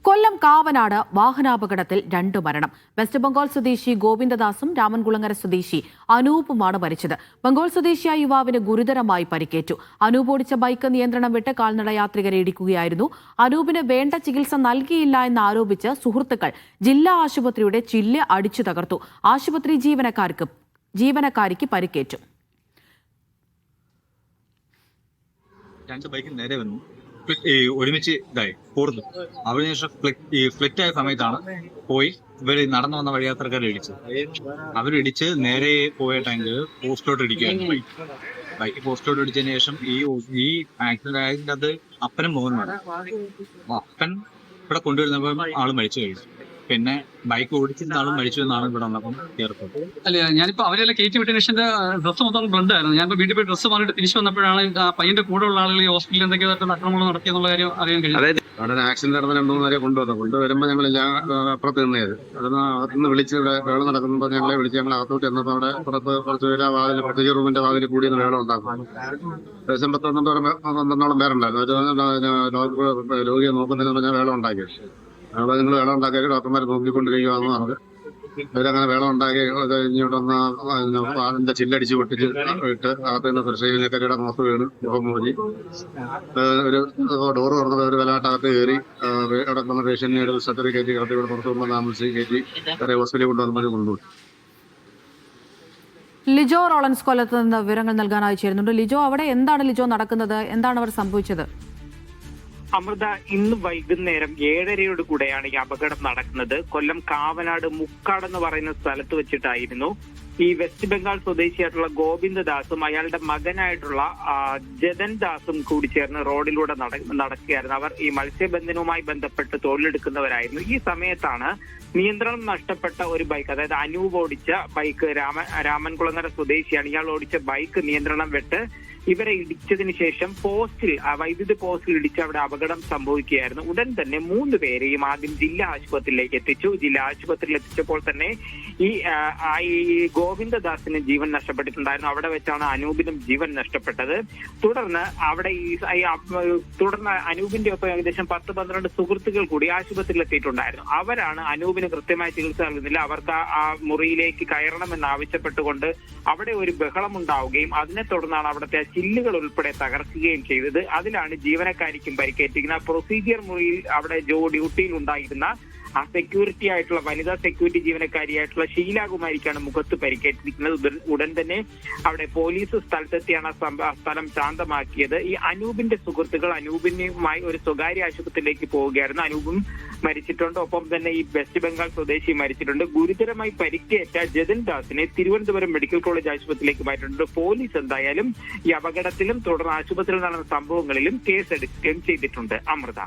കൊല്ലം കാവനാട് വാഹനാപകടത്തിൽ 2 മരണം. വെസ്റ്റ് ബംഗാൾ സ്വദേശി ഗോവിന്ദദാസും രാമൻകുളങ്ങര സ്വദേശി അനൂപുമാണ് മരിച്ചത്. ബംഗാൾ സ്വദേശിയായ യുവാവിന് ഗുരുതരമായി പരിക്കേറ്റു. അനൂപ് ഓടിച്ച ബൈക്ക് നിയന്ത്രണം വിട്ട് കാൽനട യാത്രികരെ ഇടിക്കുകയായിരുന്നു. അനൂപിന് വേണ്ട ചികിത്സ നൽകിയില്ല എന്നാരോപിച്ച് സുഹൃത്തുക്കൾ ജില്ലാ ആശുപത്രിയുടെ ചില്ല് അടിച്ചു തകർത്തു. ആശുപത്രി ജീവനക്കാരിക്ക് പരിക്കേറ്റു. 2 ബൈക്ക് നേരെ വന്നു, ഒരുമിച്ച് ഇതായി കൂടുന്നു. അതിനുശേഷം ഫ്ലിറ്റ് ആയ സമയത്താണ് പോയി ഇവര് നടന്നു വന്ന വഴിയാത്രക്കാരെ ഇടിച്ചത്. അവരിടിച്ച് നേരെ പോയ ടാങ്ക് പോസ്റ്റിലോട്ട് ഇടിക്കുകയായിരുന്നു. ബൈക്ക് പോസ്റ്റിലോട്ട് ഇടിച്ചതിന് ശേഷം ഈ ആക്സിഡന്റ് ആയതിന്റെ അത് അപ്പനും മോനുമാണ്. അപ്പൻ ഇവിടെ കൊണ്ടുവരുന്നപ്പോൾ ആള് മരിച്ചു കഴിഞ്ഞു. പിന്നെ ബൈക്ക് ഓടിച്ചിരുന്ന ആളും മരിച്ചു എന്നാണ് ഇവിടെ വന്നപ്പം ചേർത്തത്. അല്ല, ഞാനിപ്പോ അവരെല്ലാം കയറ്റി വിട്ടതിന് ശേഷം ഡ്രസ്സ് മൊത്തം ബ്ലഡ് ആയിരുന്നു. ഞാനിപ്പോ വീട്ടിൽ പോയി ഡ്രസ്സ് മാറിയിട്ട് തിരിച്ചു വന്നപ്പോഴാണ് ആ പയ്യന്റെ കൂടെ ഉള്ള ആളുകൾ ഈ ഹോസ്പിറ്റലിൽ എന്തൊക്കെയോ ആക്രമണം നടത്തിയെന്നുള്ള കാര്യം അറിയാൻ കഴിയും. അവിടെ ഒരു ആക്സിഡന്റ് നടന്ന 2-3 പേരെ കൊണ്ടുവരുമ്പോൾ ഞങ്ങളെല്ലാം അപ്പുറത്ത് നിന്നത്. അകത്തുനിന്ന് വിളിച്ച് വേളം നടക്കുമ്പോൾ ഞങ്ങളെ വിളിച്ച് ഞങ്ങൾ അകത്തോട്ട് ചെന്നപ്പോൾ അവിടെ പുറത്ത് കുറച്ച് പേര് ആ വാതിൽ പ്രത്യേക റൂമിന്റെ വാതിൽ കൂടി വേളം ഉണ്ടാക്കും. ഏകദേശം 12 പേരുണ്ടായിരുന്നു. രോഗിയെ നോക്കുന്നതിന് പറഞ്ഞാൽ വേളം ഉണ്ടാക്കിയത്. അവിടെ നിങ്ങൾ വേളം ഉണ്ടാക്കിയാൽ ഡോക്ടർമാർ നോക്കിക്കൊണ്ടിരിക്കുകയാണെന്ന് പറഞ്ഞത്. അവരങ്ങനെ വേളം ഉണ്ടാക്കി കഴിഞ്ഞിട്ടൊന്ന് അതിന്റെ ചില്ലടിച്ച് പൊട്ടിച്ച് ഇട്ട് അകത്തുനിന്ന് ഫ്രഷ് മോത്ത് വീണ് മുഖം മൂടി ഒരു ഡോറ് തുറന്നത് ഒരു വിലയാട്ടകത്ത് കയറി അവിടെ വന്ന പേഷ്യന്റിനെ സർജറി കയറ്റി കടത്തി ഇവിടെ പുറത്ത് കൊണ്ടുവന്ന് ആംബുലൻസിൽ കയറ്റി വേറെ ഹോസ്പിറ്റലിൽ കൊണ്ടുവന്നപ്പോൾ കൊണ്ടുപോയി. ലിജോ റോളൻസ് കൊല്ലത്ത് നിന്ന് വിവരങ്ങൾ നൽകാനായി ചേരുന്നുണ്ട്. ലിജോ, അവിടെ എന്താണ് ലിജോ നടക്കുന്നത്? എന്താണ് അവർ സംഭവിച്ചത്? അമൃത, ഇന്ന് വൈകുന്നേരം 7:30 കൂടെയാണ് ഈ അപകടം നടക്കുന്നത്. കൊല്ലം കാവനാട് മുക്കാട് എന്ന് പറയുന്ന സ്ഥലത്ത് വെച്ചിട്ടായിരുന്നു. ഈ വെസ്റ്റ് ബംഗാൾ സ്വദേശിയായിട്ടുള്ള ഗോവിന്ദദാസും അയാളുടെ മകനായിട്ടുള്ള ജതൻ ദാസും കൂടി ചേർന്ന് റോഡിലൂടെ നടക്കുകയായിരുന്നു. അവർ ഈ മത്സ്യബന്ധനവുമായി ബന്ധപ്പെട്ട് തൊഴിലെടുക്കുന്നവരായിരുന്നു. ഈ സമയത്താണ് നിയന്ത്രണം നഷ്ടപ്പെട്ട ഒരു ബൈക്ക്, അതായത് അനൂപ് ഓടിച്ച ബൈക്ക്, രാമൻകുളങ്ങര സ്വദേശിയാണ്. ഇയാൾ ഓടിച്ച ബൈക്ക് നിയന്ത്രണം വിട്ട് ഇവരെ ഇടിച്ചതിന് ശേഷം വൈദ്യുതി പോസ്റ്റിൽ ഇടിച്ച് അവിടെ അപകടം സംഭവിക്കുകയായിരുന്നു. ഉടൻ തന്നെ 3 പേരെയും ആദ്യം ജില്ലാ ആശുപത്രിയിലേക്ക് എത്തിച്ചു. ജില്ലാ ആശുപത്രിയിൽ എത്തിച്ചപ്പോൾ തന്നെ ഈ ഗോവിന്ദദാസിന് ജീവൻ നഷ്ടപ്പെട്ടിട്ടുണ്ടായിരുന്നു. അവിടെ വെച്ചാണ് അനൂപിനും ജീവൻ നഷ്ടപ്പെട്ടത്. തുടർന്ന് അനൂപിന്റെ ഒപ്പം ഏകദേശം 10-12 സുഹൃത്തുക്കൾ കൂടി ആശുപത്രിയിൽ എത്തിയിട്ടുണ്ടായിരുന്നു. അവരാണ് അനൂപിന് കൃത്യമായ ചികിത്സ നൽകുന്നില്ല, അവർക്ക് ആ മുറിയിലേക്ക് കയറണമെന്ന് ആവശ്യപ്പെട്ടുകൊണ്ട് അവിടെ ഒരു ബഹളം ഉണ്ടാവുകയും അതിനെ തുടർന്നാണ് അവിടുത്തെ ചില്ലുകൾ ഉൾപ്പെടെ തകർക്കുകയും ചെയ്തത്. അതിലാണ് ജീവനക്കാരിക്കും പരിക്കേറ്റിരിക്കുന്നത്. പ്രൊസീജിയർ മുറിയിൽ അവിടെ ഡ്യൂട്ടിയിൽ ഉണ്ടായിരുന്ന ആ സെക്യൂരിറ്റി ആയിട്ടുള്ള വനിതാ സെക്യൂരിറ്റി ജീവനക്കാരിയായിട്ടുള്ള ഷീലാകുമാരിക്കാണ് മുഖത്ത് പരിക്കേറ്റിരിക്കുന്നത്. ഉടൻ തന്നെ അവിടെ പോലീസ് സ്ഥലത്തെത്തിയാണ് സ്ഥലം ശാന്തമാക്കിയത്. ഈ അനൂപിന്റെ സുഹൃത്തുക്കൾ അനൂപിനുമായി ഒരു സ്വകാര്യ ആശുപത്രിയിലേക്ക് പോവുകയായിരുന്നു. അനൂപും മരിച്ചിട്ടുണ്ട്. ഒപ്പം തന്നെ ഈ വെസ്റ്റ് ബംഗാൾ സ്വദേശി മരിച്ചിട്ടുണ്ട്. ഗുരുതരമായി പരിക്കേറ്റ ജതൻ ദാസിനെ തിരുവനന്തപുരം മെഡിക്കൽ കോളേജ് ആശുപത്രിയിലേക്ക് മാറ്റിയിട്ടുണ്ട്. പോലീസ് എന്തായാലും ഈ അപകടത്തിലും തുടർന്ന് ആശുപത്രിയിൽ നടന്ന സംഭവങ്ങളിലും കേസെടുക്കുകയും ചെയ്തിട്ടുണ്ട്. അമൃത.